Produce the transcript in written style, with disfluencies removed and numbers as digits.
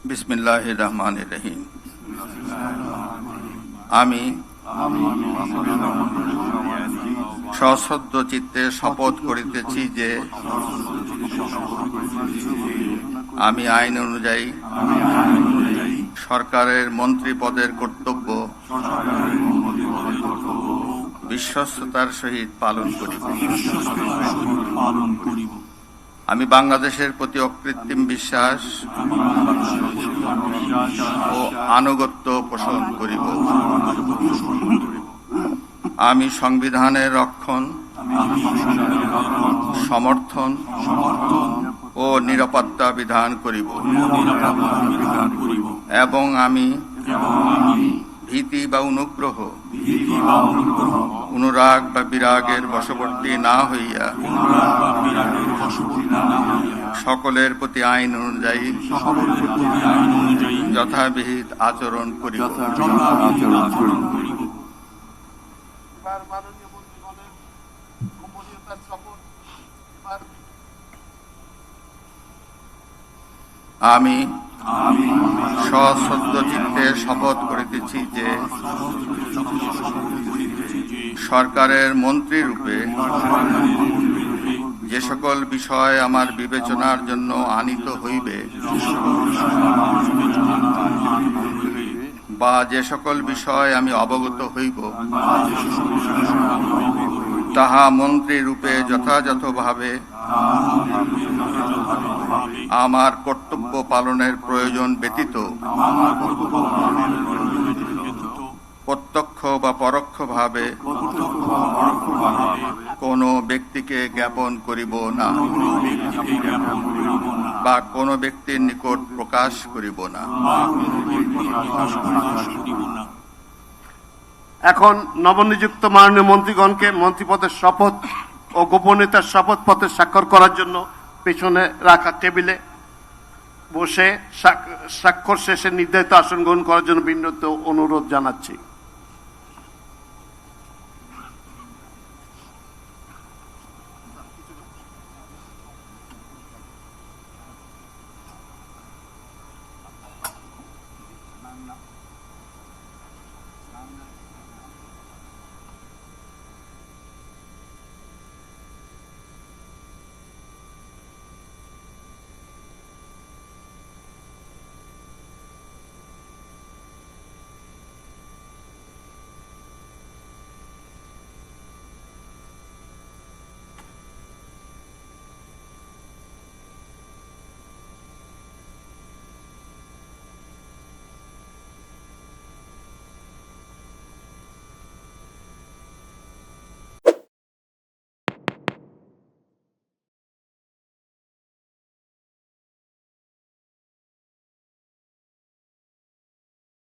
বিসমিল্লাহির রহমানির রহিম। আমি সশ্রদ্ধ চিত্তে শপথ করিতেছি যে আমি আইন অনুযায়ী সরকারের মন্ত্রী পদের কর্তব্য বিশ্বস্ততার সহিত পালন করিব। আমি বাংলাদেশের প্রতি অকৃত্রিম বিশ্বাস ও আনুগত্য পোষণ করিব। আমি সংবিধানের রক্ষণ, সমর্থন ও নিরাপত্তা বিধান করিব এবং আমি ভীতি বা অনুগ্রহ, অনুরাগ বা বিরাগের বশবর্তী না হইয়া সকলের প্রতি আইন অনুযায়ী যথাবিহিত আচরণ করিব। আমি সশ্রদ্ধ চিত্তে শপথ করিতেছি যে সরকারের মন্ত্রী রূপে যে সকল বিষয় আমার বিবেচনার জন্য আনিত হইবে বা যে সকল বিষয় আমি অবগত হইব তাহা মন্ত্রী রূপে যথাযথভাবে আমার কর্তব্য পালনের প্রয়োজন ব্যতীত প্রত্যক্ষ বা পরোক্ষভাবে কোনো ব্যক্তিকে জ্ঞাপন করিব না বা কোনো ব্যক্তির নিকট প্রকাশ করিব না। এখন নবনিযুক্ত মাননীয় মন্ত্রীগণকে মন্ত্রীপদের শপথ ও গোপনীয়তার শপথ পত্রে স্বাক্ষর করার জন্য পেছনে রাখা টেবিলে বসে স্বাক্ষর শেষে নির্ধারিত আসন গ্রহণ করার জন্য বিনীত অনুরোধ জানাচ্ছি।